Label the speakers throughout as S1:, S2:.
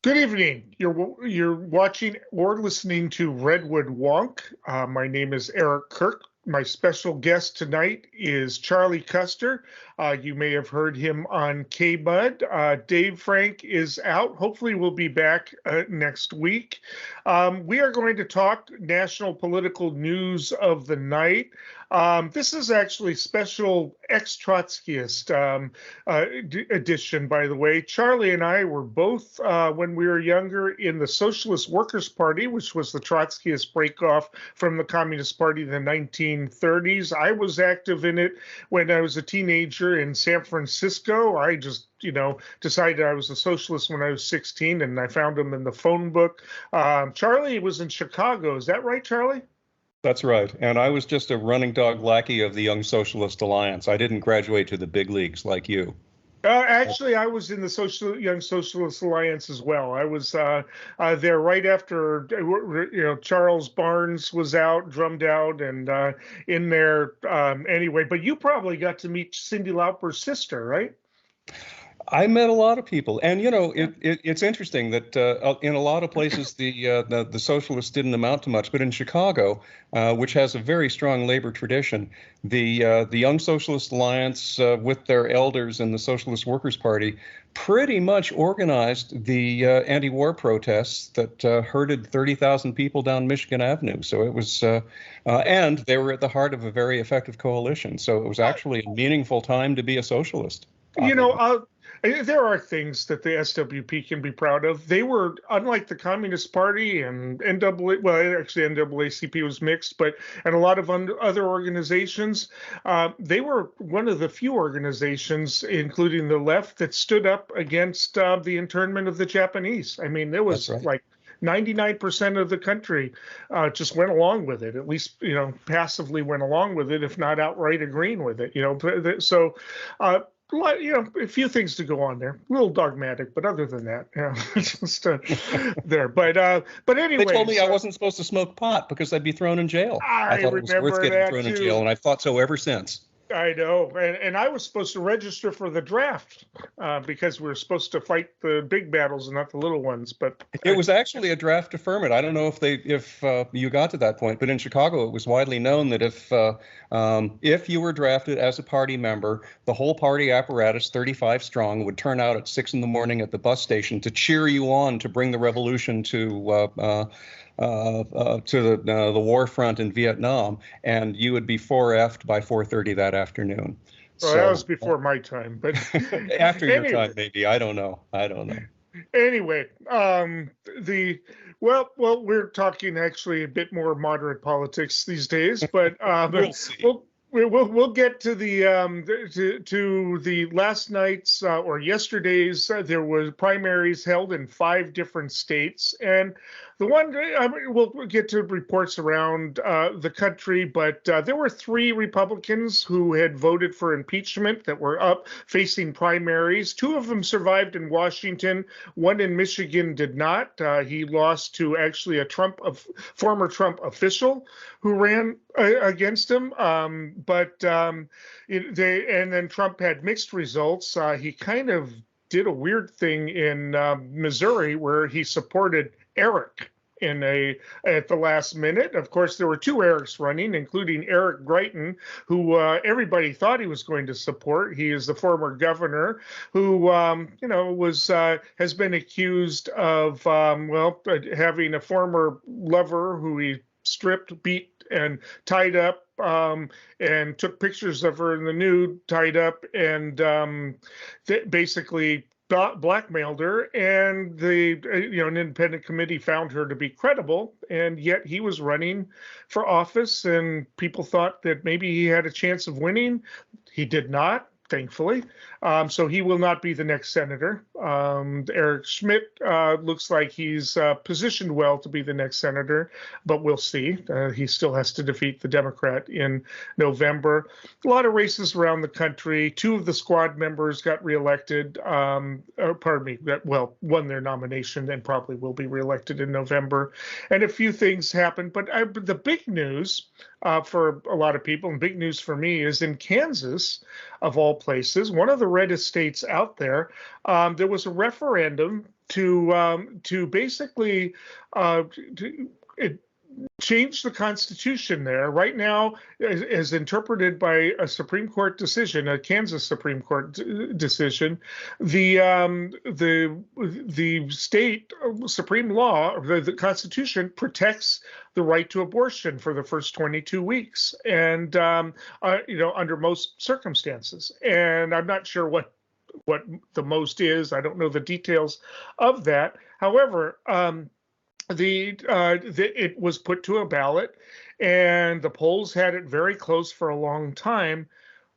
S1: Good evening. You're watching or listening to Redwood Wonk. My name is Eric Kirk. My special guest tonight is Charley Custer. You may have heard him on K-Bud. Dave Frank is out. Hopefully, we'll be back next week. We are going to talk national political news of the night. This is actually special ex-Trotskyist edition, by the way. Charley and I were both, when we were younger, in the Socialist Workers' Party, which was the Trotskyist breakoff from the Communist Party in the 1930s. I was active in it when I was a teenager in San Francisco. I just decided I was a socialist when I was 16, and I found him in the phone book. Charley was in Chicago. Is that right, Charley?
S2: That's right. And I was just a running dog lackey of the Young Socialist Alliance. I didn't graduate to the big leagues like you.
S1: Actually, I was in the Young Socialist Alliance as well. I was there right after, Charles Barnes was out, drummed out, and in there anyway. But you probably got to meet Cyndi Lauper's sister, right?
S2: I met a lot of people, and it's interesting that in a lot of places the socialists didn't amount to much, but in Chicago, which has a very strong labor tradition, the Young Socialist Alliance with their elders and the Socialist Workers' Party pretty much organized the anti-war protests that herded 30,000 people down Michigan Avenue. So it was, and they were at the heart of a very effective coalition. So it was actually a meaningful time to be a socialist.
S1: There are things that the SWP can be proud of. They were, unlike the Communist Party and NAACP was mixed, and a lot of other organizations, they were one of the few organizations, including the left, that stood up against the internment of the Japanese. I mean, there was like 99% of the country just went along with it, at least, passively went along with it, if not outright agreeing with it, So, a few things to go on there. A little dogmatic, but other than that, just there. But anyway,
S2: they told me I wasn't supposed to smoke pot because I'd be thrown in jail.
S1: I
S2: thought it was worth getting thrown in jail, and I've thought so ever since.
S1: I know, and I was supposed to register for the draft because we were supposed to fight the big battles and not the little ones. But
S2: it was actually a draft deferment. I don't know if you got to that point, but in Chicago, it was widely known that if you were drafted as a party member, the whole party apparatus, 35 strong, would turn out at 6 a.m. at the bus station to cheer you on to bring the revolution to the war front in Vietnam, and you would be 4F'd by 4:30 that afternoon.
S1: Well, so, that was before my time, but
S2: after your time, maybe. I don't know.
S1: Anyway, we're talking actually a bit more moderate politics these days, but
S2: we'll see.
S1: We'll get to the last night's or yesterday's. There was primaries held in 5 different states, and the one we'll get to reports around the country. But there were 3 Republicans who had voted for impeachment that were up facing primaries. 2 of them survived in Washington. One in Michigan did not. He lost to actually a former Trump official who ran against him. But then Trump had mixed results. He kind of did a weird thing in Missouri where he supported Eric at the last minute. Of course, there were 2 Erics running, including Eric Greitens, who everybody thought he was going to support. He is the former governor who, has been accused of, having a former lover who he stripped, beat, and tied up, and took pictures of her in the nude, tied up, and basically blackmailed her. And an independent committee found her to be credible, and yet he was running for office, and people thought that maybe he had a chance of winning. He did not, thankfully. So he will not be the next senator. Eric Schmidt looks like he's positioned well to be the next senator, but we'll see. He still has to defeat the Democrat in November. A lot of races around the country. 2 of the squad members got reelected. Won their nomination and probably will be reelected in November. And a few things happened. But the big news for a lot of people, and big news for me, is in Kansas, of all places, one of the reddest states out there. There was a referendum to basically it change the Constitution there. Right now, as interpreted by a Supreme Court decision, a Kansas Supreme Court decision, the state supreme law, the Constitution, protects the right to abortion for the first 22 weeks, and under most circumstances. And I'm not sure what the most is. I don't know the details of that. However, it was put to a ballot, and the polls had it very close for a long time.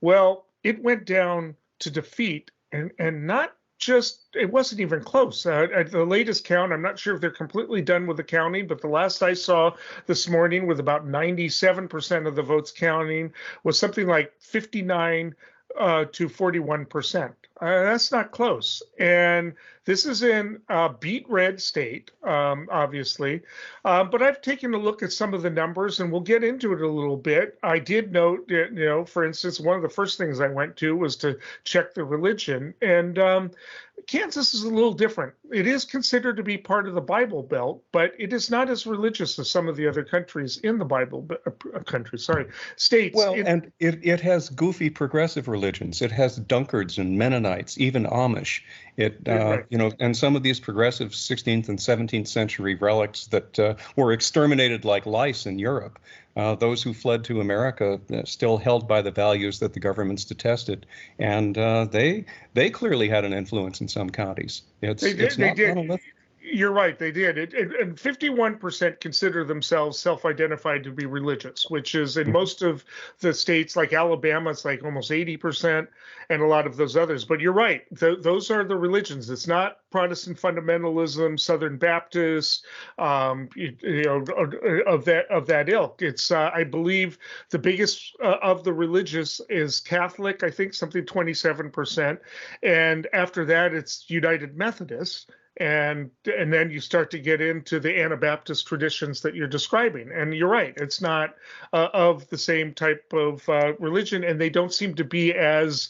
S1: Well, it went down to defeat, and not just, it wasn't even close. At the latest count, I'm not sure if they're completely done with the counting, but the last I saw this morning, with about 97% of the votes counting, was something like 59 to 41%. That's not close. And this is in a beat red state, obviously. But I've taken a look at some of the numbers, and we'll get into it a little bit. I did note, for instance, one of the first things I went to was to check the religion. And Kansas is a little different. It is considered to be part of the Bible Belt, but it is not as religious as some of the other countries in the states.
S2: Well, and it has goofy progressive religions. It has Dunkards and Mennonites, even Amish.
S1: Right.
S2: And some of these progressive 16th and 17th century relics that were exterminated like lice in Europe. Those who fled to America still held by the values that the governments detested, and they clearly had an influence in some counties. It's not monolithic.
S1: You're right, they did. And 51% consider themselves self-identified to be religious, which is in most of the states, like Alabama, it's like almost 80%, and a lot of those others. But you're right, those are the religions. It's not Protestant fundamentalism, Southern Baptist, of that ilk. It's I believe the biggest of the religious is Catholic. I think something 27%, and after that, it's United Methodist. And then you start to get into the Anabaptist traditions that you're describing. And you're right, it's not of the same type of religion, and they don't seem to be as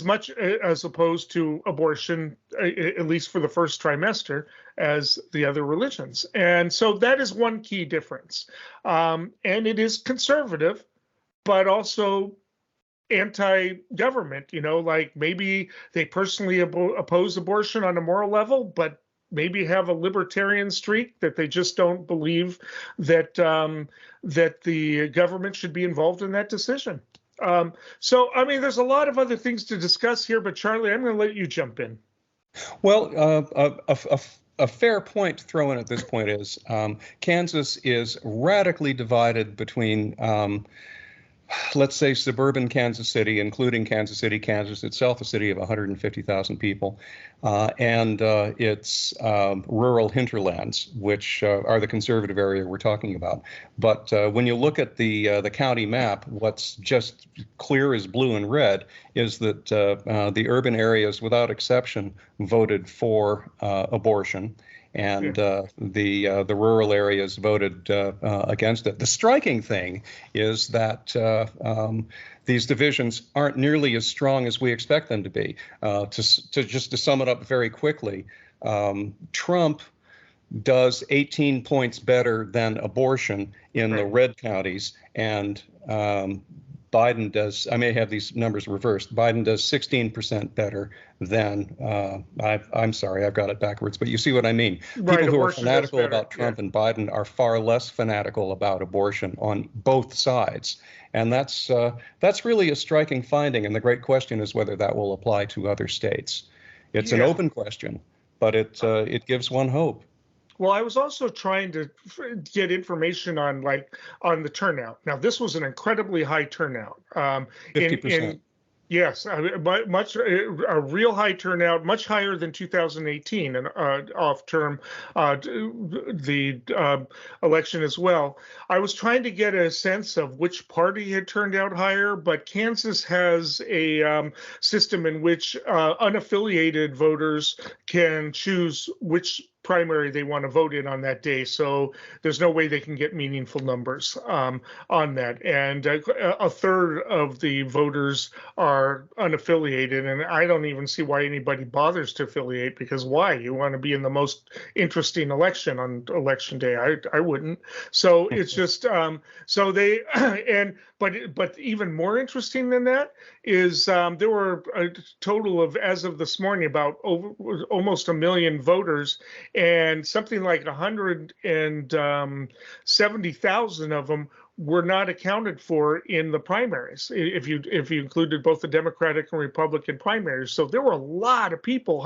S1: much as opposed to abortion, at least for the first trimester, as the other religions. And so that is one key difference. And it is conservative, but also anti-government, like maybe they personally oppose abortion on a moral level, but maybe have a libertarian streak that they just don't believe that that the government should be involved in that decision. So, I mean, there's a lot of other things to discuss here, but Charlie, I'm going to let you jump in.
S2: Well, a fair point to throw in at this point is Kansas is radically divided between let's say suburban Kansas City, including Kansas City, Kansas itself, a city of 150,000 people, and its rural hinterlands, which are the conservative area we're talking about. But when you look at the county map, what's just clear as blue and red is that the urban areas, without exception, voted for abortion. And the rural areas voted against it. The striking thing is that these divisions aren't nearly as strong as we expect them to be. To sum it up very quickly, Trump does 18 points better than abortion in the red counties, and Biden does, I may have these numbers reversed, Biden does 16% better than, I'm sorry, I've got it backwards, but you see what I mean.
S1: Right,
S2: people who are fanatical about Trump and Biden are far less fanatical about abortion on both sides. And that's really a striking finding. And the great question is whether that will apply to other states. It's an open question, but it gives one hope.
S1: Well, I was also trying to get information on the turnout. Now, this was an incredibly high turnout.
S2: 50%.
S1: Yes, a real high turnout, much higher than 2018, and off-term the election as well. I was trying to get a sense of which party had turned out higher, but Kansas has a system in which unaffiliated voters can choose which primary they want to vote in on that day. So there's no way they can get meaningful numbers on that. And a third of the voters are unaffiliated. And I don't even see why anybody bothers to affiliate, because why? You want to be in the most interesting election on election day. I wouldn't. So it's just so they but even more interesting than that is there were a total of, as of this morning, about almost 1 million voters, and something like 170,000 of them were not accounted for in the primaries, if you included both the Democratic and Republican primaries. So there were a lot of people,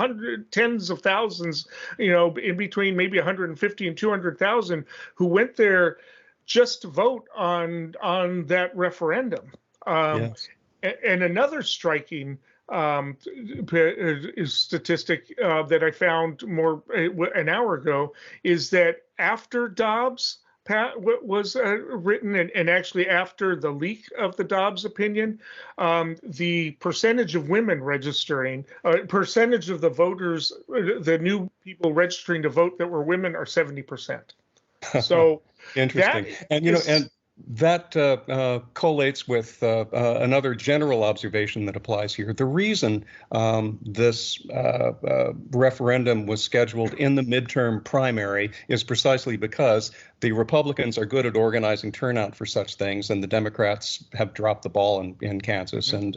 S1: tens of thousands, in between maybe 150 and 200,000, who went there just to vote on that referendum.
S2: Yes.
S1: And another striking statistic that I found more an hour ago is that after Dobbs was written, and actually after the leak of the Dobbs opinion, the percentage of women registering, percentage of the voters, the new people registering to vote that were women, are 70%. So
S2: interesting. And that collates with another general observation that applies here. The reason this referendum was scheduled in the midterm primary is precisely because the Republicans are good at organizing turnout for such things, and the Democrats have dropped the ball in Kansas, and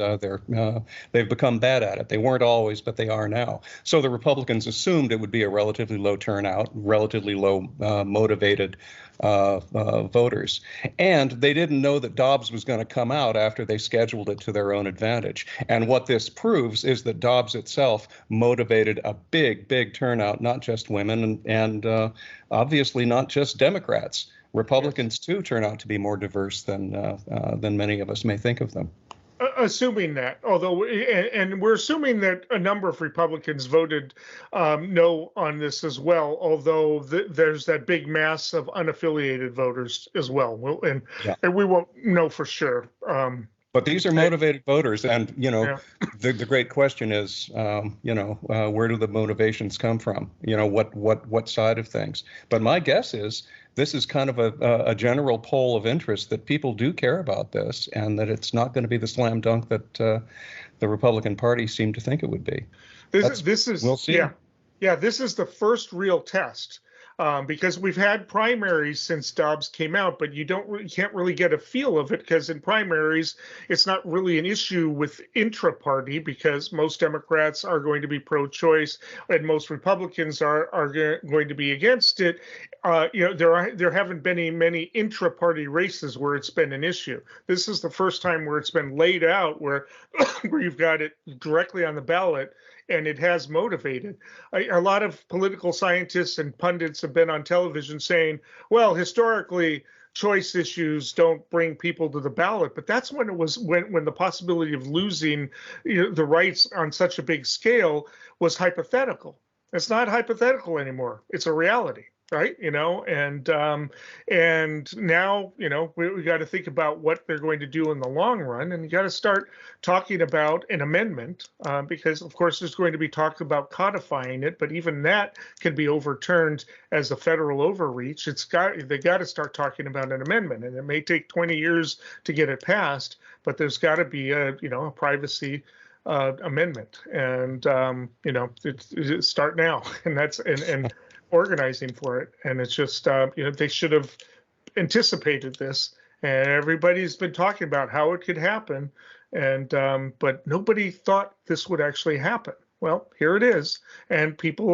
S2: they've become bad at it. They weren't always, but they are now. So the Republicans assumed it would be a relatively low turnout, relatively low motivated voters. And they didn't know that Dobbs was going to come out after they scheduled it to their own advantage. And what this proves is that Dobbs itself motivated a big turnout, not just women and obviously not just Democrats. Republicans, too, turn out to be more diverse than many of us may think of them.
S1: Assuming that, although, and we're assuming that a number of Republicans voted no on this as well, although there's that big mass of unaffiliated voters as well. And we won't know for sure.
S2: But these are motivated voters, and the great question is, where do the motivations come from? What side of things? But my guess is this is kind of a general poll of interest, that people do care about this, and that it's not going to be the slam dunk that the Republican Party seemed to think it would be.
S1: This is
S2: we'll see.
S1: Yeah. This is the first real test. Because we've had primaries since Dobbs came out, but you can't really get a feel of it, because in primaries it's not really an issue with intra-party, because most Democrats are going to be pro-choice and most Republicans are going to be against it. There haven't been many intra-party races where it's been an issue. This is the first time where it's been laid out, where you've got it directly on the ballot. And it has motivated. A lot of political scientists and pundits have been on television saying, well, historically, choice issues don't bring people to the ballot. But that's when it was when the possibility of losing the rights on such a big scale was hypothetical. It's not hypothetical anymore. It's a reality. Right. And now, we got to think about what they're going to do in the long run. And you got to start talking about an amendment, because, of course, there's going to be talk about codifying it. But even that can be overturned as a federal overreach. They got to start talking about an amendment, and it may take 20 years to get it passed. But there's got to be a privacy amendment. And, it's start now. And that's and organizing for it. And it's just they should have anticipated this, and everybody's been talking about how it could happen, and but nobody thought this would actually happen. Well, here it is, and people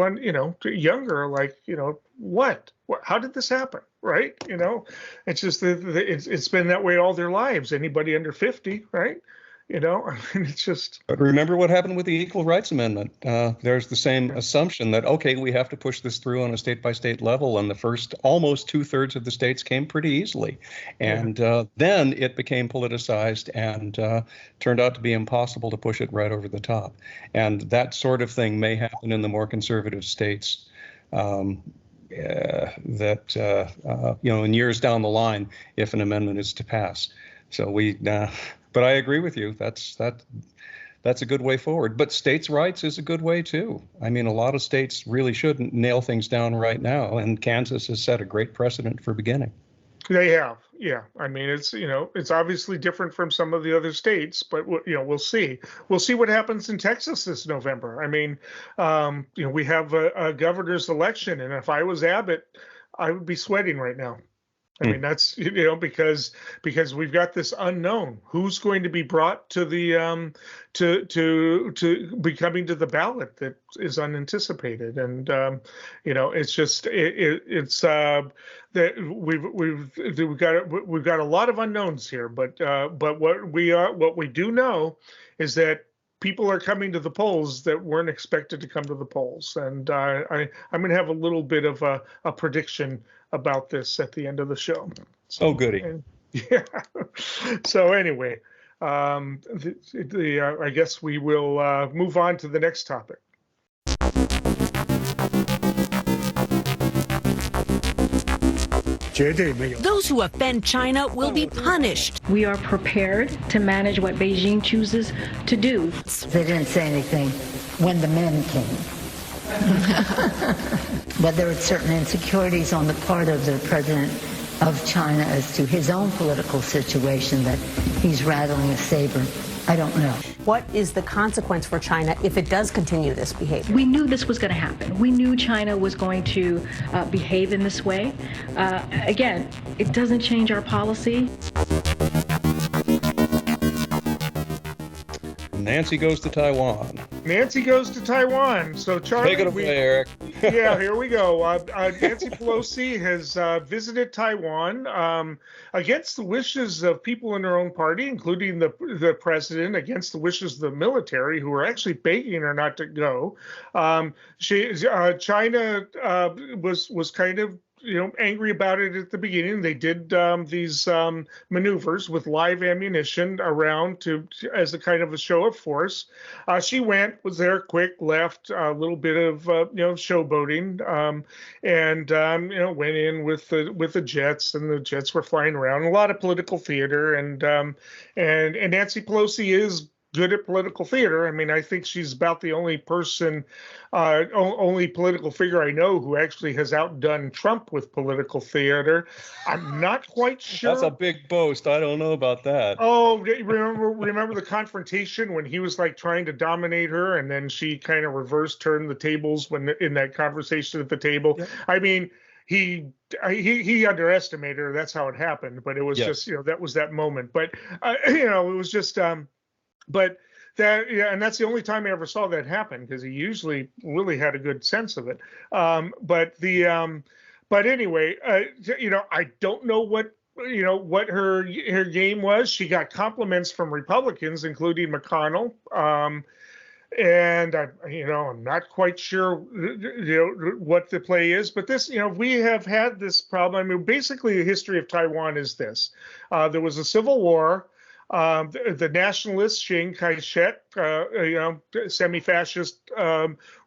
S1: younger are like, what, how did this happen, right? It's just it's been that way all their lives. Anybody under 50, right? It's just.
S2: But remember what happened with the Equal Rights Amendment. There's the same assumption that, okay, we have to push this through on a state-by-state level, and the first almost 2/3 of the states came pretty easily. And then it became politicized and turned out to be impossible to push it right over the top. And that sort of thing may happen in the more conservative states. In years down the line, if an amendment is to pass. So but I agree with you. that's a good way forward. But states' rights is a good way too. I mean, a lot of states really should nail things down right now, and Kansas has set a great precedent for beginning.
S1: They have, yeah. I mean, it's it's obviously different from some of the other states, but we'll see. We'll see what happens in Texas this November. I mean, we have a governor's election, and if I was Abbott, I would be sweating right now. I mean, that's because we've got this unknown who's going to be brought to the to be coming to the ballot that is unanticipated, and it's just it's that we've got a lot of unknowns here, but what we do know is that people are coming to the polls that weren't expected to come to the polls, and I'm going to have a little bit of a prediction about this at the end of the show. So,
S2: oh, goody.
S1: Yeah. So anyway, I guess we will move on to the next topic.
S3: Those who offend China will be punished.
S4: We are prepared to manage what Beijing chooses to do.
S5: They didn't say anything when the men came. But there are certain insecurities on the part of the president of China as to his own political situation that he's rattling a saber. I don't know.
S6: What is the consequence for China if it does continue this behavior?
S4: We knew this was going to happen. We knew China was going to behave in this way. Again, it doesn't change our policy.
S2: Nancy goes to Taiwan.
S1: Nancy goes to Taiwan. So Charley,
S2: take it away, Eric.
S1: Yeah, here we go. Nancy Pelosi has visited Taiwan against the wishes of people in her own party, including the president, against the wishes of the military, who are actually begging her not to go. China was kind of angry about it at the beginning. They did these maneuvers with live ammunition around as a kind of a show of force. She was there quick, left, a little bit of showboating, and went in with the jets, and the jets were flying around. A lot of political theater, and Nancy Pelosi is good at political theater. I mean, I think she's about the only political figure I know who actually has outdone Trump with political theater. I'm not quite sure.
S2: That's a big boast. I don't know about that.
S1: Oh, remember the confrontation when he was like trying to dominate her, and then she kind of turned the tables when in that conversation at the table. Yeah. I mean, he underestimated her. That's how it happened. But it was just that was that moment. But it was just. But and that's the only time I ever saw that happen, because he usually really had a good sense of it. But anyway, I don't know what her game was. She got compliments from Republicans, including McConnell. And I'm not quite sure what the play is, but this, we have had this problem. I mean, basically the history of Taiwan is this. There was a civil war. The nationalist Chiang Kai-shek, semi-fascist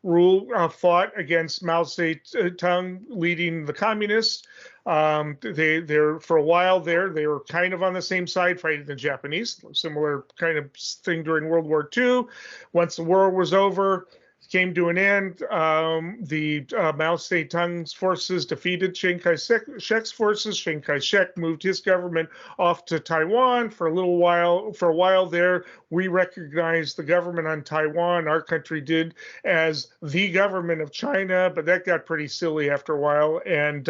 S1: rule, fought against Mao Zedong leading the communists. They're for a while there, they were kind of on the same side fighting the Japanese, similar kind of thing during World War II. Once the war was over, came to an end. The Mao Zedong's forces defeated Chiang Kai-shek's forces. Chiang Kai-shek moved his government off to Taiwan for a while. For a while there, we recognized the government on Taiwan, our country did, as the government of China, but that got pretty silly after a while. And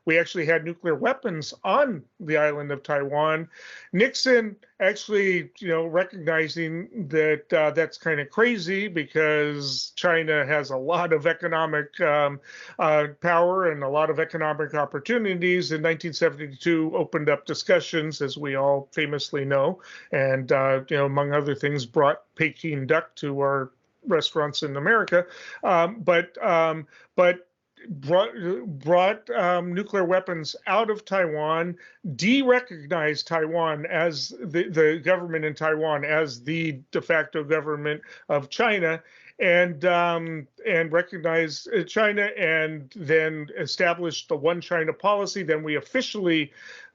S1: we actually had nuclear weapons on the island of Taiwan. Nixon actually, recognizing that that's kind of crazy, because China has a lot of economic power and a lot of economic opportunities. In 1972, opened up discussions, as we all famously know, and among other things, brought Peking duck to our restaurants in America, but brought nuclear weapons out of Taiwan, de-recognized Taiwan as the government in Taiwan as the de facto government of China, and and recognized China and then established the One China policy. Then we officially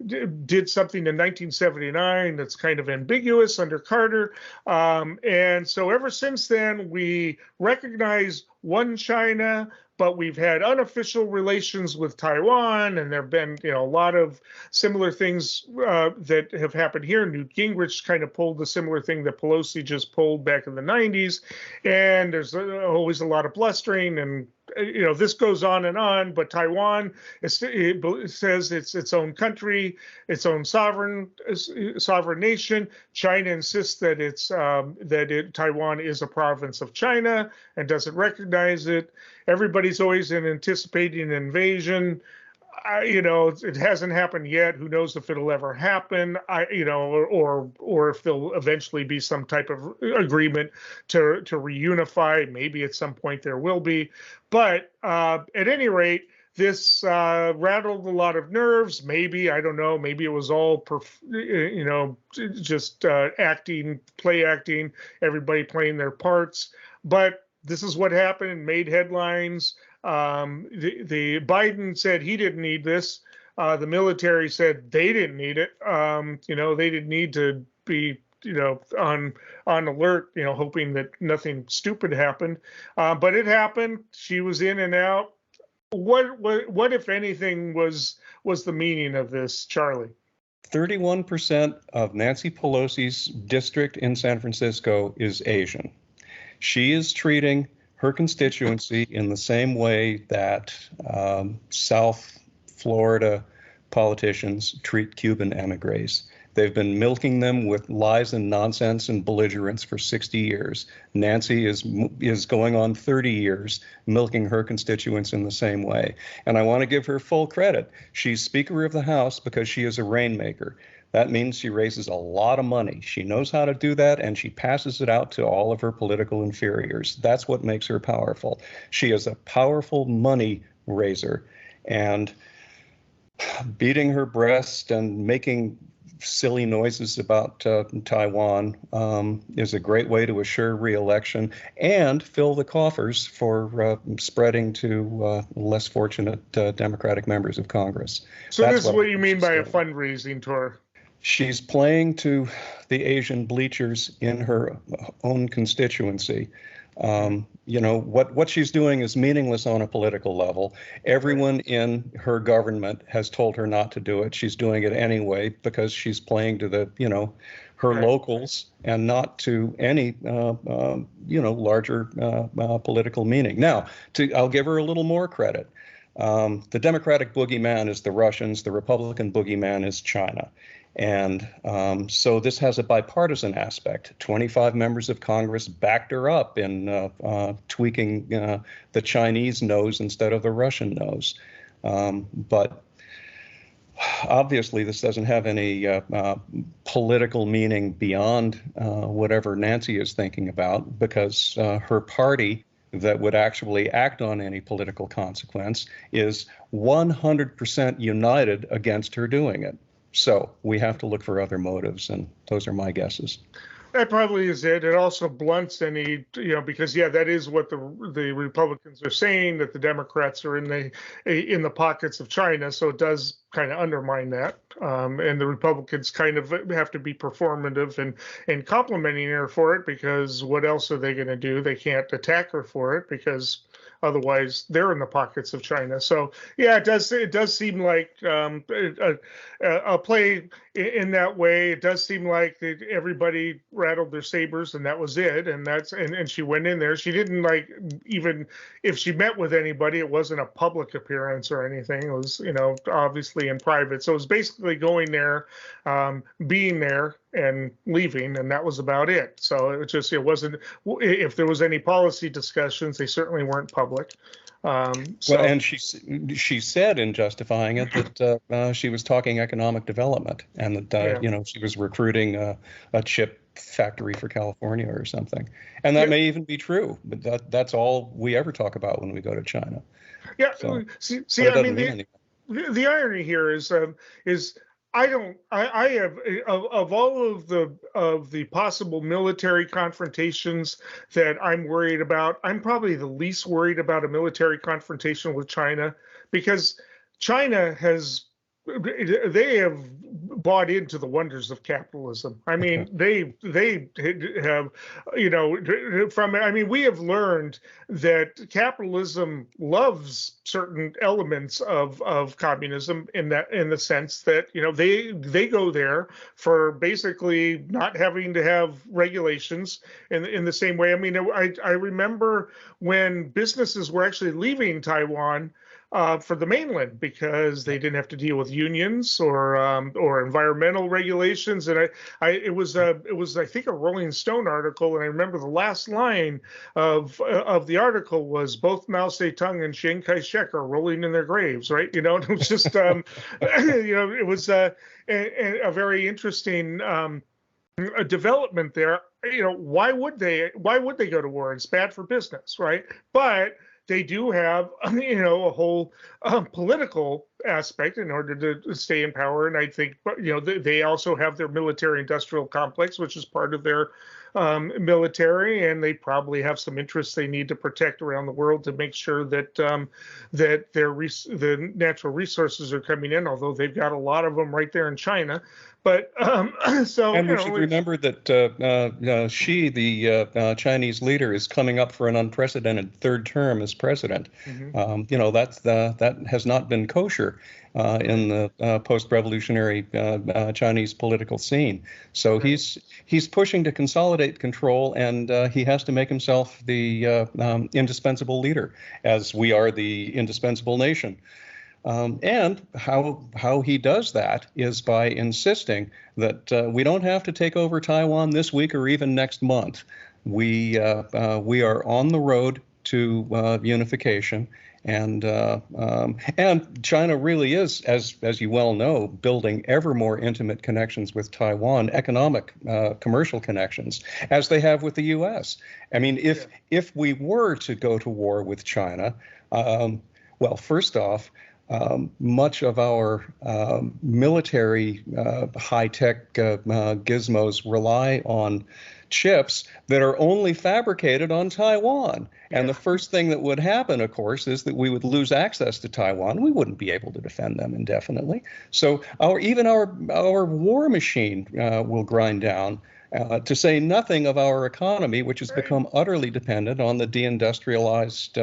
S1: did something in 1979 that's kind of ambiguous under Carter. And so ever since then, we recognize One China, but we've had unofficial relations with Taiwan, and there have been, a lot of similar things that have happened here. Newt Gingrich kind of pulled the similar thing that Pelosi just pulled back in the 90s, and there's always a lot of blustering, and this goes on, but Taiwan it says it's its own country, its own sovereign nation. China insists that Taiwan is a province of China and doesn't recognize it. Everybody's always anticipating an invasion. It hasn't happened yet. Who knows if it'll ever happen? Or if there'll eventually be some type of agreement to reunify. Maybe at some point there will be. But at any rate, this rattled a lot of nerves. Maybe, I don't know. Maybe it was all, just play acting, everybody playing their parts. But this is what happened and made headlines. The Biden said he didn't need this. The military said they didn't need it. They didn't need to be, on alert, hoping that nothing stupid happened. But it happened. She was in and out. What if anything was the meaning of this, Charlie?
S2: 31% of Nancy Pelosi's district in San Francisco is Asian. She is treating her constituency in the same way that South Florida politicians treat Cuban emigres. They've been milking them with lies and nonsense and belligerence for 60 years. Nancy is going on 30 years milking her constituents in the same way. And I want to give her full credit. She's Speaker of the House because she is a rainmaker. That means she raises a lot of money. She knows how to do that, and she passes it out to all of her political inferiors. That's what makes her powerful. She is a powerful money raiser, and beating her breast and making silly noises about Taiwan is a great way to assure re-election and fill the coffers for spreading to less fortunate Democratic members of Congress.
S1: So that's this is what you mean by a fundraising tour?
S2: She's playing to the Asian bleachers in her own constituency. What she's doing is meaningless on a political level. Everyone in her government has told her not to do it. She's doing it anyway because she's playing to her locals and not to any, larger political meaning. Now, I'll give her a little more credit. The Democratic boogeyman is the Russians. The Republican boogeyman is China. And so this has a bipartisan aspect. 25 members of Congress backed her up in tweaking the Chinese nose instead of the Russian nose. But obviously, this doesn't have any political meaning beyond whatever Nancy is thinking about, because her party that would actually act on any political consequence is 100% united against her doing it. So we have to look for other motives, and those are my guesses.
S1: That probably is it. It also blunts any, because that is what the Republicans are saying, that the Democrats are in the pockets of China. So it does kind of undermine that, and the Republicans kind of have to be performative and complimenting her for it, because what else are they going to do? They can't attack her for it because otherwise they're in the pockets of China. So it does seem like a play in that way. It does seem like everybody rattled their sabers and that was it. And she went in there. She didn't, even if she met with anybody, it wasn't a public appearance or anything. It was, obviously in private. So it was basically going there, being there and leaving, and that was about it. So it wasn't, if there was any policy discussions, they certainly weren't public. Well,
S2: and she said in justifying it that she was talking economic development, and that she was recruiting a chip factory for California or something, and that may even be true. But that's all we ever talk about when we go to China.
S1: Yeah. So, the irony here is I don't. I have of all of the possible military confrontations that I'm worried about. I'm probably the least worried about a military confrontation with China, because China has they have bought into the wonders of capitalism. I mean, they have, I mean, we have learned that capitalism loves certain elements of communism, in the sense that, they go there for basically not having to have regulations in the same way. I mean, I remember when businesses were actually leaving Taiwan for the mainland, because they didn't have to deal with unions or environmental regulations. And it was I think a Rolling Stone article, and I remember the last line of the article was, "Both Mao Zedong and Chiang Kai-shek are rolling in their graves," right? And it was just it was a very interesting a development there. Why would they go to war? It's bad for business, right? But they do have, a whole political aspect in order to stay in power. And I think, they also have their military-industrial complex, which is part of their military, and they probably have some interests they need to protect around the world to make sure that that the natural resources are coming in. Although they've got a lot of them right there in China. But so,
S2: and we should remember that Xi, the Chinese leader, is coming up for an unprecedented third term as president. That has not been kosher in the post-revolutionary Chinese political scene. So he's pushing to consolidate control, and he has to make himself the indispensable leader, as we are the indispensable nation. And how he does that is by insisting that we don't have to take over Taiwan this week or even next month. We are on the road to unification, and China really is, as you well know, building ever more intimate connections with Taiwan, economic, commercial connections, as they have with the U.S. I mean, if we were to go to war with China, well, first off, much of our military high-tech gizmos rely on chips that are only fabricated on Taiwan. And the first thing that would happen, of course, is that we would lose access to Taiwan. We wouldn't be able to defend them indefinitely. So our war machine will grind down, to say nothing of our economy, which has become utterly dependent on the deindustrialized,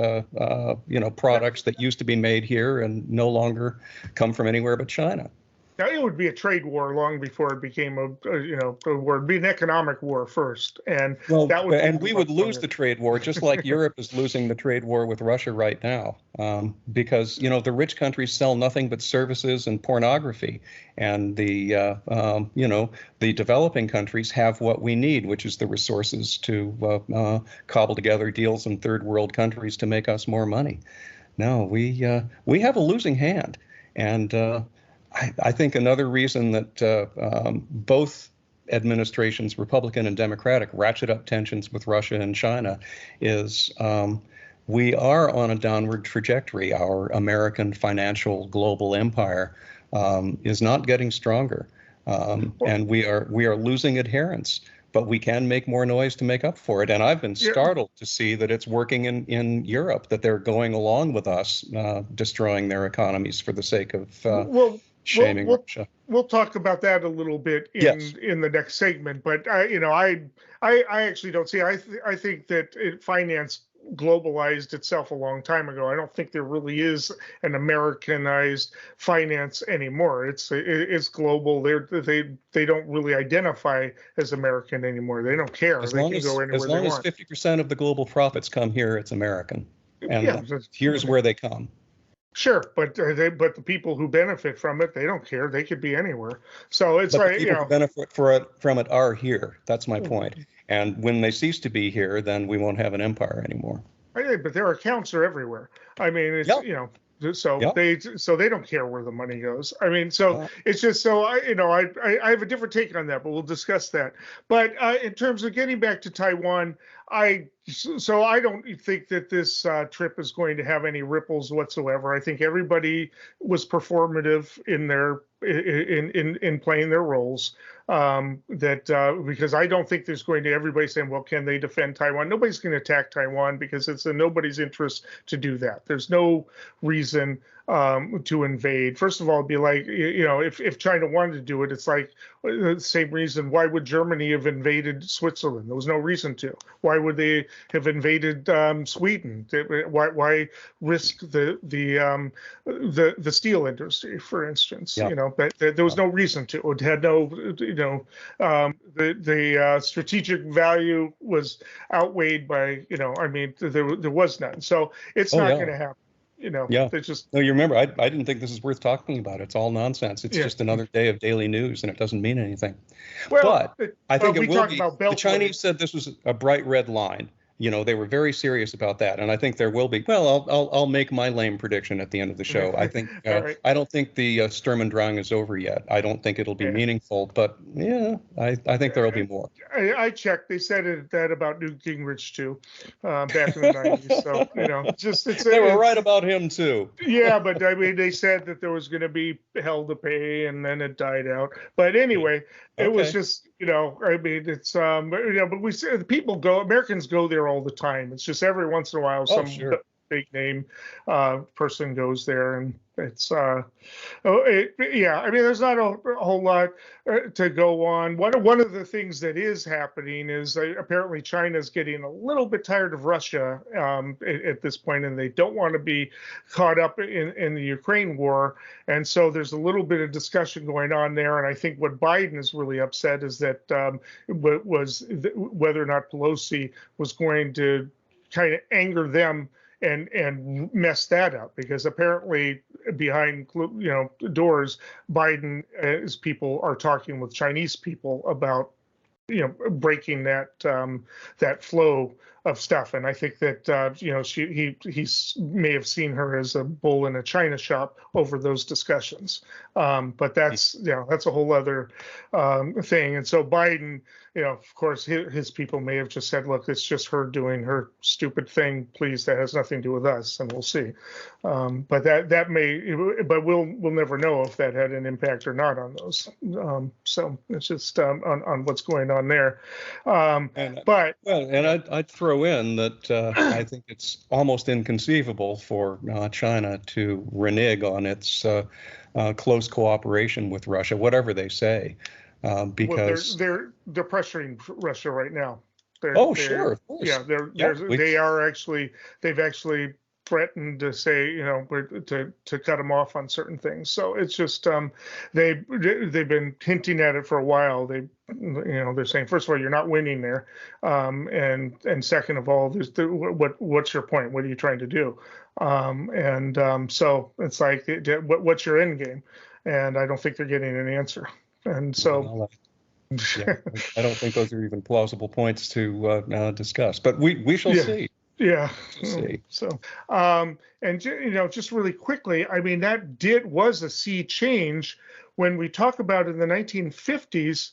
S2: products that used to be made here and no longer come from anywhere but China.
S1: Now, it would be a trade war long before it became a war. It'd be an economic war first, and
S2: we would lose the trade war, just like Europe is losing the trade war with Russia right now, because the rich countries sell nothing but services and pornography, and the developing countries have what we need, which is the resources to cobble together deals in third world countries to make us more money. No, we have a losing hand, and I think another reason that both administrations, Republican and Democratic, ratchet up tensions with Russia and China is we are on a downward trajectory. Our American financial global empire is not getting stronger, and we are losing adherents. But we can make more noise to make up for it. And I've been startled to see that it's working in Europe, that they're going along with us, destroying their economies for the sake of shaming Russia.
S1: We'll talk about that a little bit in the next segment. But I actually don't see. I think that finance globalized itself a long time ago. I don't think there really is an Americanized finance anymore. It's global. They don't really identify as American anymore. They don't care. They can go anywhere they want.
S2: As long as 50% of the global profits come here, it's American. And here's where they come.
S1: Sure, but the people who benefit from it, they don't care. They could be anywhere. So it's
S2: the people who benefit from it are here. That's my point. And when they cease to be here, then we won't have an empire anymore.
S1: But their accounts are everywhere. I mean, it's so they don't care where the money goes. I mean, so it's just so I have a different take on that, but we'll discuss that. But in terms of getting back to Taiwan, So I don't think that this trip is going to have any ripples whatsoever. I think everybody was performative in their in playing their roles. Because I don't think there's going to everybody saying, well, can they defend Taiwan? Nobody's going to attack Taiwan because it's in nobody's interest to do that. There's no reason to invade. First of all, it'd be like, if China wanted to do it, it's like the same reason. Why would Germany have invaded Switzerland? There was no reason to. Why would they have invaded Sweden? Why risk the steel industry, for instance?
S2: Yeah.
S1: But there was no reason to. It had no, the strategic value was outweighed by, there was none. So it's not going to happen. Just.
S2: No, you remember, I didn't think this is worth talking about. It's all nonsense. It's just another day of daily news, and it doesn't mean anything.
S1: Well,
S2: but I think it will be.
S1: The
S2: Chinese said this was a bright red line. They were very serious about that, and I think there will be. Well, I'll make my lame prediction at the end of the show. I think right. I don't think the Sturm und Drang is over yet. I don't think it'll be meaningful, but I think there'll be more.
S1: I checked. They said that about Newt Gingrich too, back in the 90s. So
S2: they were right about him too.
S1: Yeah, but I mean, they said that there was going to be hell to pay, and then it died out. But anyway, it was just it's but we see Americans go there all the time. It's just every once in a while some big name person goes there, and it's there's not a whole lot to go on. One of the things that is happening is apparently China's getting a little bit tired of Russia at this point, and they don't want to be caught up in the Ukraine war, and so there's a little bit of discussion going on there. And I think what Biden is really upset is that whether or not Pelosi was going to kind of anger them and mess that up, because apparently behind doors, Biden's people are talking with Chinese people about breaking that flow of stuff. And I think that he may have seen her as a bull in a china shop over those discussions. But that's a whole other thing. And so Biden, of course, his people may have just said, look, it's just her doing her stupid thing. Please, that has nothing to do with us, and we'll see. But but we'll never know if that had an impact or not on those. So it's just on what's going on there.
S2: I'd throw in that I think it's almost inconceivable for China to renege on its close cooperation with Russia, whatever they say. Because
S1: they're pressuring Russia right now.
S2: Sure, of course.
S1: Yeah, they've actually threatened to say, to cut them off on certain things. So it's just they've been hinting at it for a while. They're saying, first of all, you're not winning there, and second of all, what's your point? What are you trying to do? So it's like, what's your end game? And I don't think they're getting an answer. And so,
S2: I don't think those are even plausible points to discuss. But we shall see.
S1: Yeah.
S2: We'll see.
S1: So, and just really quickly, I mean, was a sea change when we talk about in the 1950s.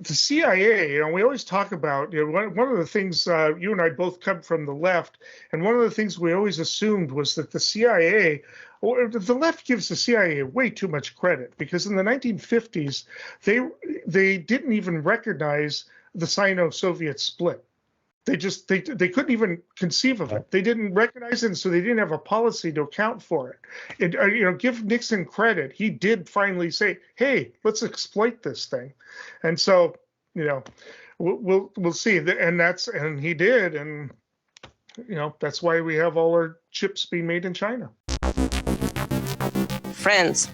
S1: The CIA, we always talk about, one of the things, you and I both come from the left, and one of the things we always assumed was that the CIA, or the left gives the CIA way too much credit, because in the 1950s, they didn't even recognize the Sino-Soviet split. They couldn't even conceive of it. They didn't recognize it, and so they didn't have a policy to account for it. Give Nixon credit. He did finally say, "Hey, let's exploit this thing," and so we'll see. And he did, and that's why we have all our chips being made in China.
S7: Friends,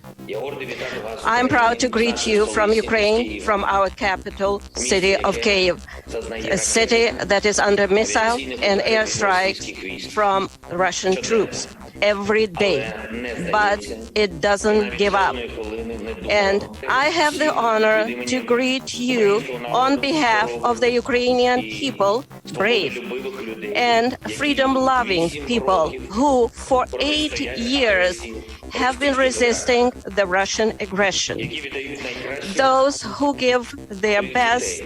S7: I'm proud to greet you from Ukraine, from our capital city of Kyiv, a city that is under missile and airstrikes from Russian troops every day, but it doesn't give up. And I have the honor to greet you on behalf of the Ukrainian people, brave and freedom-loving people who for 8 years have been resisting the Russian aggression. Those who give their best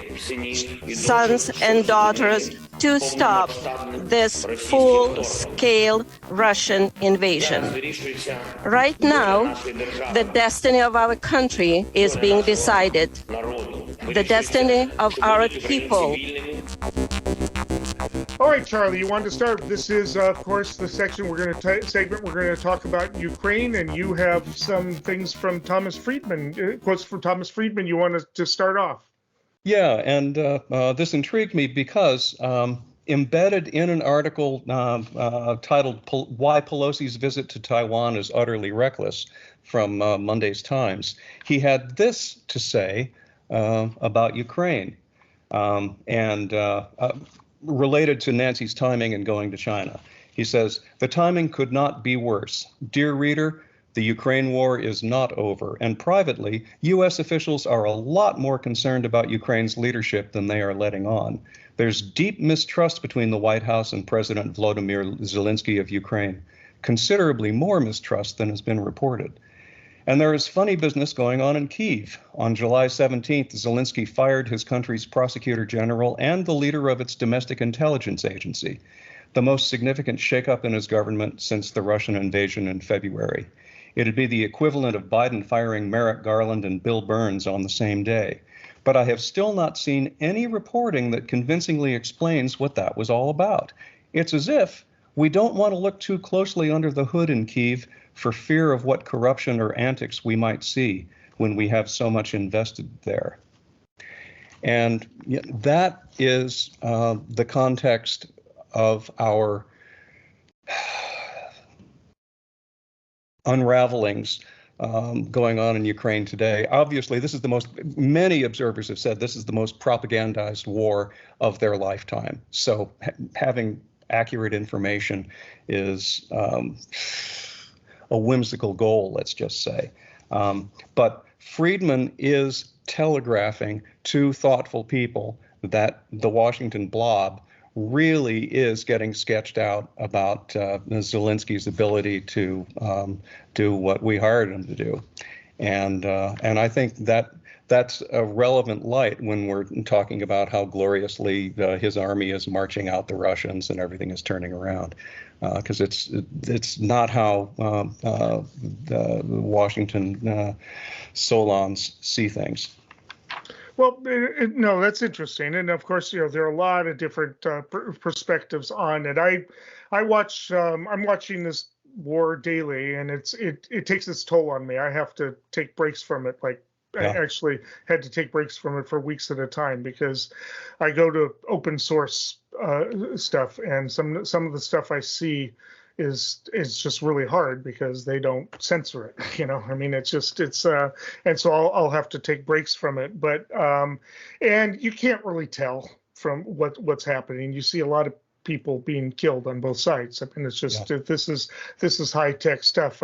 S7: sons and daughters to stop this full-scale Russian invasion. Right now, the destiny of our country is being decided. The destiny of our people.
S1: All right, Charlie, you wanted to start. This is, of course, the section we're going to segment. We're going to talk about Ukraine, and you have some things from Thomas Friedman, quotes from Thomas Friedman. You want to start off?
S2: Yeah, and this intrigued me because embedded in an article titled "Why Pelosi's Visit to Taiwan is Utterly Reckless" from Monday's Times, he had this to say about Ukraine, and related to Nancy's timing and going to China. He says, "The timing could not be worse. Dear reader, the Ukraine war is not over, and privately, U.S. officials are a lot more concerned about Ukraine's leadership than they are letting on. There's deep mistrust between the White House and President Volodymyr Zelensky of Ukraine, considerably more mistrust than has been reported. And there is funny business going on in Kyiv. On July 17th, Zelensky fired his country's prosecutor general and the leader of its domestic intelligence agency, the most significant shakeup in his government since the Russian invasion in February. It'd be the equivalent of Biden firing Merrick Garland and Bill Burns on the same day. But I have still not seen any reporting that convincingly explains what that was all about. It's as if we don't want to look too closely under the hood in Kyiv for fear of what corruption or antics we might see when we have so much invested there." And that is the context of our unravelings going on in Ukraine today. Obviously, this is the most, many observers have said this is the most propagandized war of their lifetime. So having accurate information is a whimsical goal, let's just say. But Friedman is telegraphing to thoughtful people that the Washington blob really is getting sketched out about Zelensky's ability to do what we hired him to do. And I think that that's a relevant light when we're talking about how gloriously his army is marching out the Russians and everything is turning around, because it's not how the Washington Solons see things.
S1: Well, no, that's interesting, and of course, there are a lot of different perspectives on it. I'm watching this war daily, and it takes its toll on me. I have to take breaks from it. Like, yeah. I actually had to take breaks from it for weeks at a time because I go to open source stuff, and some of the stuff I see is just really hard because they don't censor it. I mean, and so I'll have to take breaks from it. But and you can't really tell from what's happening. You see a lot of people being killed on both sides. I mean, it's just this is high tech stuff.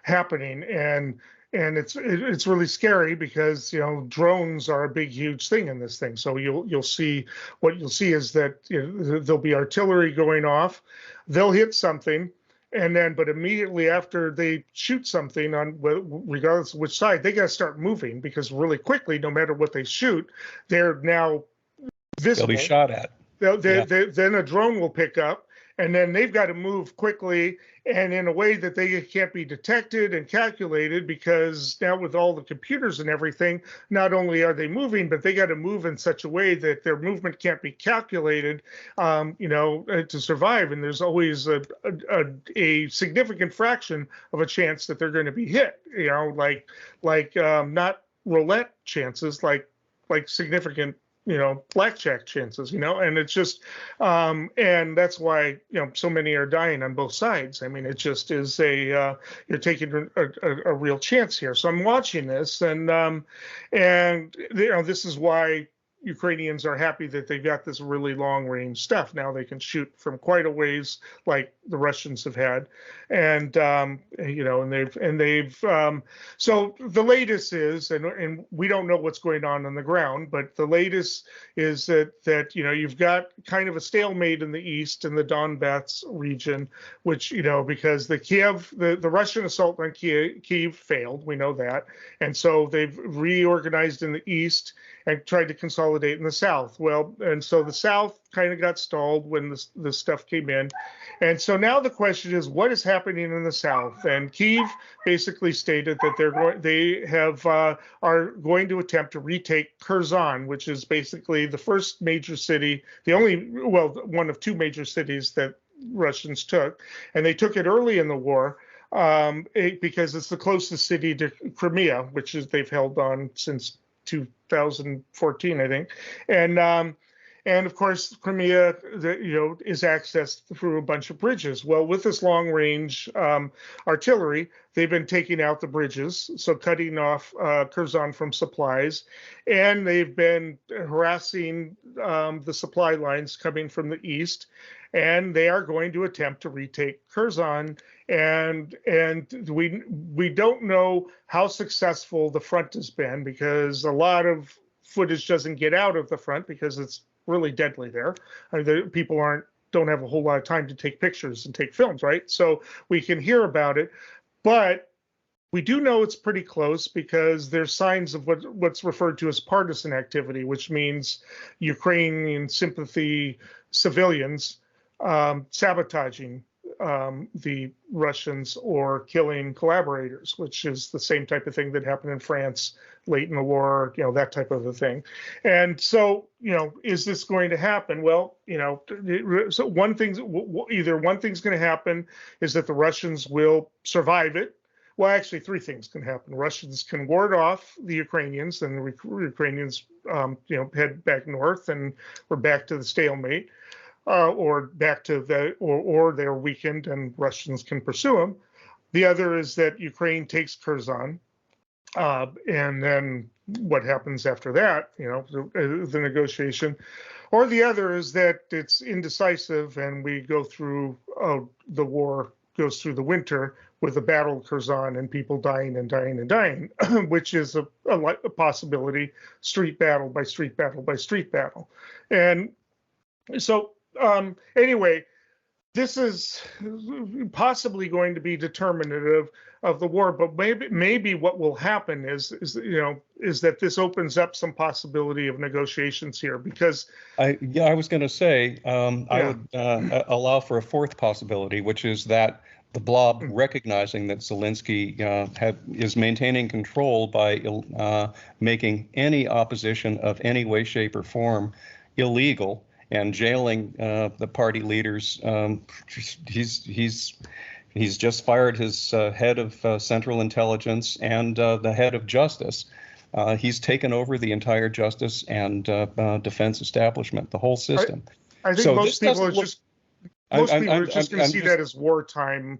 S1: Happening, and it's really scary because drones are a big huge thing in this thing. So you'll see is that there'll be artillery going off, they'll hit something, but immediately after they shoot something on, regardless of which side, they got to start moving because really quickly, no matter what they shoot, they're now visible.
S2: They'll be shot at.
S1: Then a drone will pick up, and then they've got to move quickly and in a way that they can't be detected and calculated, because now with all the computers and everything, not only are they moving, but they got to move in such a way that their movement can't be calculated, to survive. And there's always a significant fraction of a chance that they're going to be hit, like not roulette chances, like significant blackjack chances, and it's just, and that's why, so many are dying on both sides. I mean, it just is you're taking a real chance here. So I'm watching this, and this is why Ukrainians are happy that they've got this really long range stuff. Now they can shoot from quite a ways, like the Russians have had, and so the latest is, and we don't know what's going on the ground, but the latest is that you've got kind of a stalemate in the east in the Donbass region, which because the Russian assault on Kiev failed, we know that, and so they've reorganized in the east and tried to consolidate in the south. Well, and so the south kind of got stalled when the stuff came in. And so now the question is, what is happening in the south? And Kyiv basically stated that are going to attempt to retake Kherson, which is basically the first major city, one of two major cities that Russians took. And they took it early in the war because it's the closest city to Crimea, which they've held on since 2014, I think, and of course Crimea, is accessed through a bunch of bridges. Well, with this long-range artillery, they've been taking out the bridges, so cutting off Kherson from supplies, and they've been harassing the supply lines coming from the east, and they are going to attempt to retake Kherson. And we don't know how successful the front has been, because a lot of footage doesn't get out of the front because it's really deadly there. People don't have a whole lot of time to take pictures and take films, right? So we can hear about it, but we do know it's pretty close because there's signs of what's referred to as partisan activity, which means Ukrainian sympathy civilians sabotaging the Russians or killing collaborators, which is the same type of thing that happened in France late in the war, that type of a thing. And so, is this going to happen? Well, so either one thing's going to happen is that the Russians will survive it. Well, actually, three things can happen. Russians can ward off the Ukrainians, and the Ukrainians, head back north, and we're back to the stalemate. Or back to or they're weakened and Russians can pursue them. The other is that Ukraine takes Kherson, and then what happens after that, the negotiation. Or the other is that it's indecisive and we go through, the war goes through the winter with a battle of Kherson and people dying and dying and dying, which is a possibility, street battle by street battle by street battle. And so, anyway, this is possibly going to be determinative of the war, but maybe what will happen is that this opens up some possibility of negotiations here, because
S2: I was going to say I would allow for a fourth possibility, which is that the blob recognizing that Zelensky is maintaining control by making any opposition of any way, shape, or form illegal, and jailing the party leaders. He's just fired his head of Central Intelligence and the head of Justice. He's taken over the entire justice and defense establishment, the whole system.
S1: I think most people are just going to see that as wartime,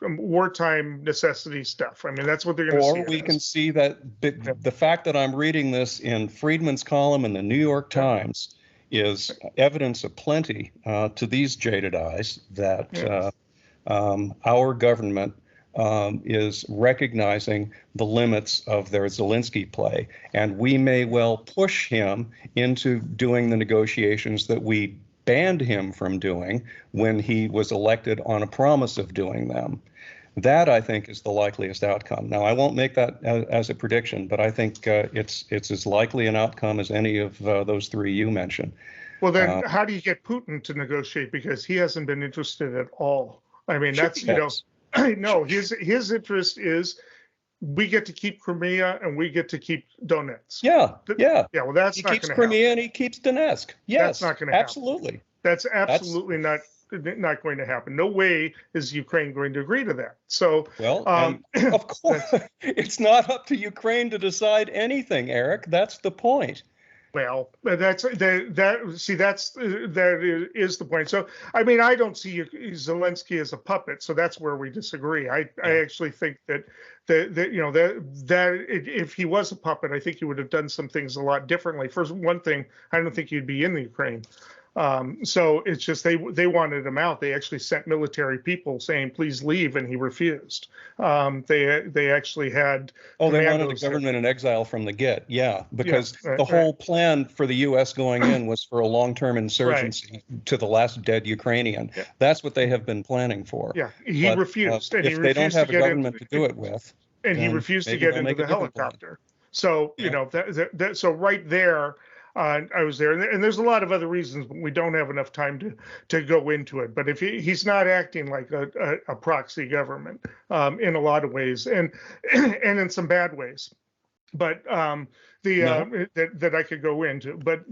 S1: wartime necessity stuff. I mean, that's what they're going to see.
S2: Or we can see that the fact that I'm reading this in Friedman's column in the New York Times is evidence aplenty to these jaded eyes that our government is recognizing the limits of their Zelensky play, and we may well push him into doing the negotiations that we banned him from doing when he was elected on a promise of doing them. That, I think, is the likeliest outcome. Now, I won't make that as a prediction, but I think it's as likely an outcome as any of those three you mentioned.
S1: Well, then how do you get Putin to negotiate? Because he hasn't been interested at all. I mean, that's, no, his interest is we get to keep Crimea and we get to keep Donetsk.
S2: Yeah.
S1: Well, that's not going to happen. He keeps
S2: Crimea and he keeps Donetsk. Yes,
S1: that's not going to happen.
S2: Absolutely.
S1: That's absolutely not going to happen. No way is Ukraine going to agree to that. So,
S2: well, of course, it's not up to Ukraine to decide anything, Eric. That's the point.
S1: Well, that's that is the point. So, I mean, I don't see Zelensky as a puppet, so that's where we disagree. I actually think that if he was a puppet, I think he would have done some things a lot differently. For one thing, I don't think he'd be in the Ukraine. So it's just they wanted him out. They actually sent military people saying, "Please leave," and he refused. They actually had.
S2: Oh, they wanted the government in exile from the get, because the whole plan for the U.S. going in was for a long-term insurgency to the last dead Ukrainian. Yeah. That's what they have been planning for.
S1: Yeah, he refused. And
S2: if they don't have a government to do it with,
S1: and he refused to get into the helicopter. So so right there. I was there, and there's a lot of other reasons, but we don't have enough time to go into it. But if he's not acting like a proxy government in a lot of ways, and in some bad ways, but that I could go into, but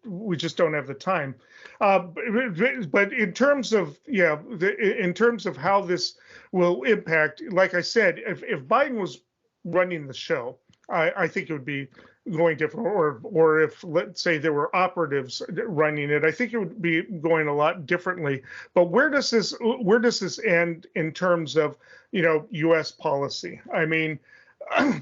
S1: we just don't have the time. But in terms of how this will impact, like I said, if Biden was running the show, I think it would be going different, or if, let's say, there were operatives running it, I think it would be going a lot differently. But where does this end in terms of U.S. policy? I mean, I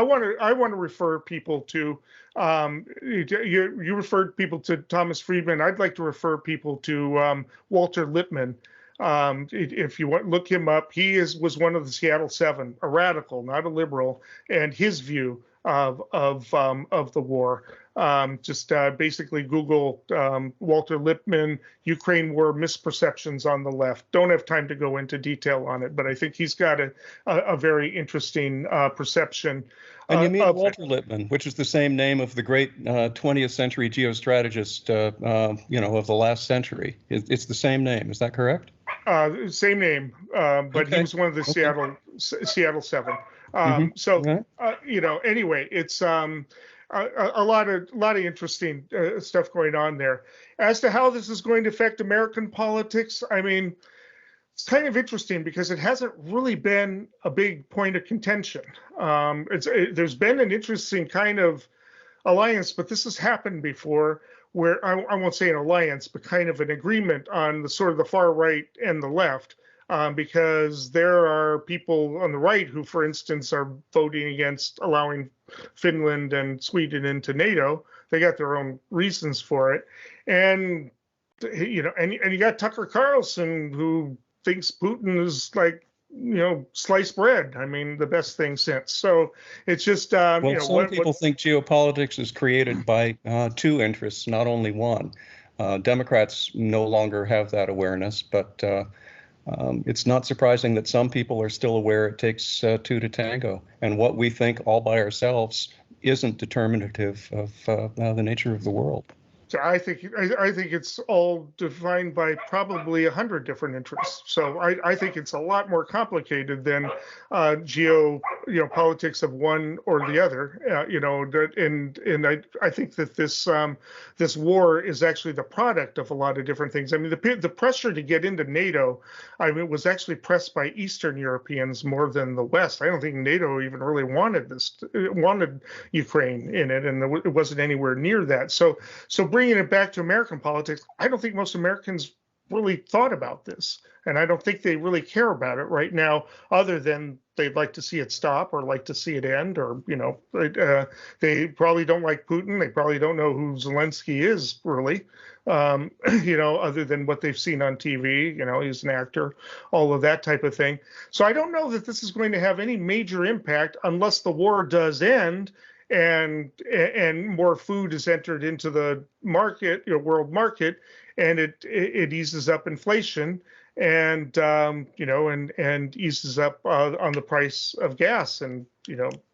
S1: want to refer people to you referred people to Thomas Friedman. I'd like to refer people to Walter Lippmann. If you want, look him up. He was one of the Seattle Seven, a radical, not a liberal, and his view of the war. Basically Google Walter Lippmann, Ukraine war misperceptions on the left. Don't have time to go into detail on it, but I think he's got a very interesting perception.
S2: And you mean Walter Lippmann, which is the same name of the great 20th century geostrategist, of the last century. It's the same name. Is that correct?
S1: Same name, but he was one of the Seattle Seven. Anyway, it's a lot of interesting stuff going on there. As to how this is going to affect American politics, I mean, it's kind of interesting because it hasn't really been a big point of contention. There's been an interesting kind of alliance, but this has happened before, where I won't say an alliance, but kind of an agreement on the sort of the far right and the left, because there are people on the right who, for instance, are voting against allowing Finland and Sweden into NATO. They got their own reasons for it, and you got Tucker Carlson, who thinks Putin is like sliced bread. I mean, the best thing since. So it's just
S2: some people think geopolitics is created by two interests, not only one. Democrats no longer have that awareness, but it's not surprising that some people are still aware it takes two to tango, and what we think all by ourselves isn't determinative of the nature of the world.
S1: So I think it's all defined by probably 100 different interests. So I think it's a lot more complicated than politics of one or the other. And I think that this war is actually the product of a lot of different things. I mean, the pressure to get into NATO, was actually pressed by Eastern Europeans more than the West. I don't think NATO even really wanted Ukraine in it, and it wasn't anywhere near that. So bringing it back to American politics, I don't think most Americans really thought about this, and I don't think they really care about it right now, other than they'd like to see it stop or like to see it end, or they probably don't like Putin. They probably don't know who Zelensky is really, other than what they've seen on TV. He's an actor, all of that type of thing. So I don't know that this is going to have any major impact unless the war does end and more food is entered into the market, world market, and it eases up inflation and eases up on the price of gas, and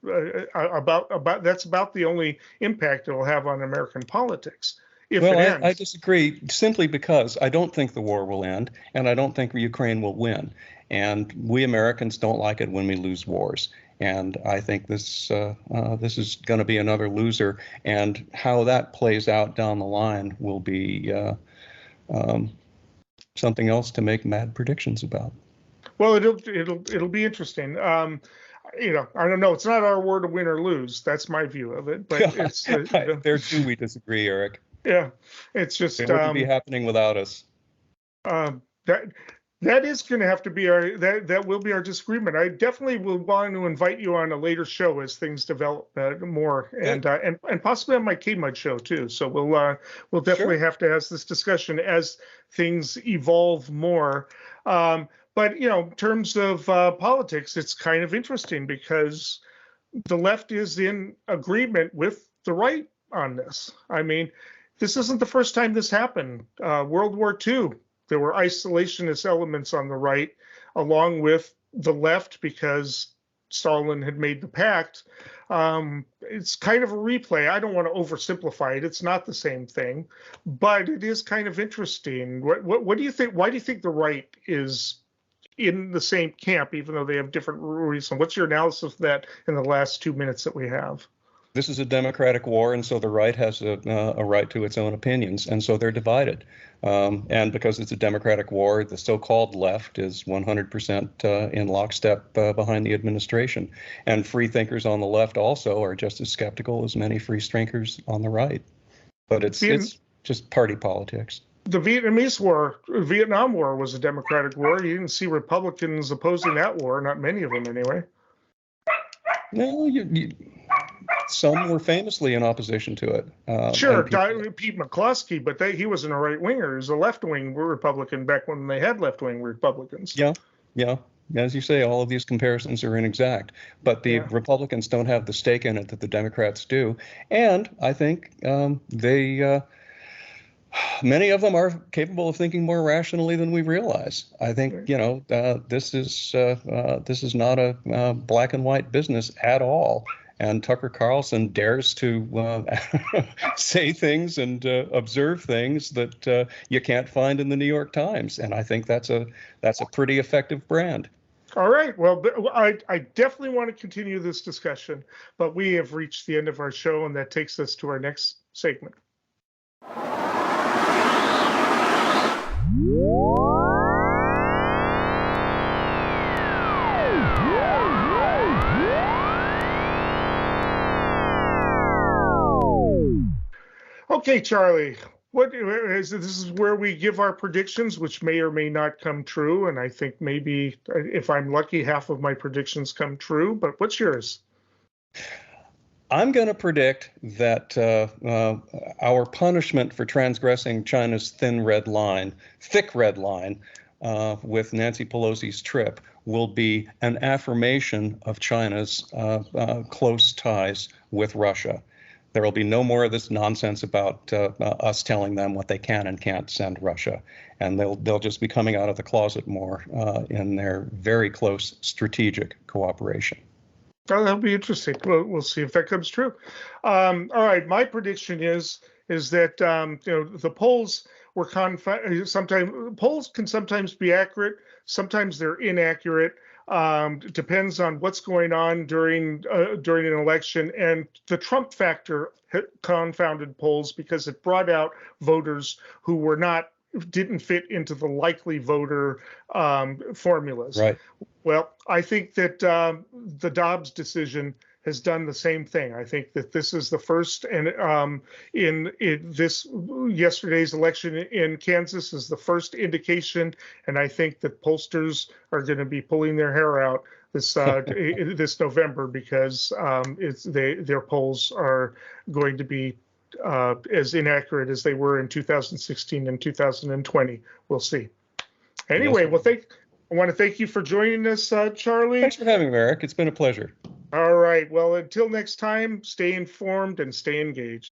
S1: that's about the only impact it'll have on American politics.
S2: I disagree, simply because I don't think the war will end, and I don't think Ukraine will win. And we Americans don't like it when we lose wars. And I think this is going to be another loser. And how that plays out down the line will be something else to make mad predictions about.
S1: Well, it'll be interesting. I don't know. It's not our war to win or lose. That's my view of it. But it's
S2: there too we disagree, Eric.
S1: yeah, it's just
S2: It wouldn't be happening without us.
S1: That is going to have to be that will be our disagreement. I definitely will want to invite you on a later show as things develop more, and possibly on my K-Mud show too. So we'll definitely have to have this discussion as things evolve more. But in terms of politics, it's kind of interesting because the left is in agreement with the right on this. I mean, this isn't the first time this happened. World War II. There were isolationist elements on the right, along with the left, because Stalin had made the pact. It's kind of a replay. I don't want to oversimplify it. It's not the same thing, but it is kind of interesting. What do you think? Why do you think the right is in the same camp, even though they have different reasons? What's your analysis of that in the last 2 minutes that we have?
S2: This is a democratic war, and so the right has a right to its own opinions, and so they're divided. And because it's a democratic war, the so-called left is 100% in lockstep behind the administration. And free thinkers on the left also are just as skeptical as many free thinkers on the right. But it's just party politics.
S1: The Vietnam War was a democratic war. You didn't see Republicans opposing that war, not many of them anyway.
S2: No, some were famously in opposition to it.
S1: Sure, Pete McCloskey, but he wasn't a right-winger. He was a left-wing Republican back when they had left-wing Republicans.
S2: Yeah. As you say, all of these comparisons are inexact. But the Republicans don't have the stake in it that the Democrats do. And I think many of them are capable of thinking more rationally than we realize. I think, this is not a black and white business at all. And Tucker Carlson dares to say things and observe things that you can't find in the New York Times. And I think that's a pretty effective brand.
S1: All right. Well, I definitely want to continue this discussion, but we have reached the end of our show, and that takes us to our next segment. Okay, Charlie, this is where we give our predictions, which may or may not come true. And I think maybe if I'm lucky, half of my predictions come true. But what's yours?
S2: I'm going to predict that our punishment for transgressing China's thick red line, with Nancy Pelosi's trip will be an affirmation of China's close ties with Russia. There will be no more of this nonsense about us telling them what they can and can't send Russia, and they'll just be coming out of the closet more in their very close strategic cooperation.
S1: Oh, that'll be interesting. We'll see if that comes true. All right, my prediction is that the polls were polls can sometimes be accurate, sometimes they're inaccurate. It depends on what's going on during an election, and the Trump factor confounded polls because it brought out voters who didn't fit into the likely voter formulas.
S2: Right.
S1: Well, I think that the Dobbs decision has done the same thing. I think that this is the first, and in this yesterday's election in Kansas is the first indication, and I think that pollsters are going to be pulling their hair out this this November because their polls are going to be as inaccurate as they were in 2016 and 2020. We'll see. Anyway, I want to thank you for joining us, Charlie.
S2: Thanks for having me, Eric. It's been a pleasure.
S1: All right. Well, until next time, stay informed and stay engaged.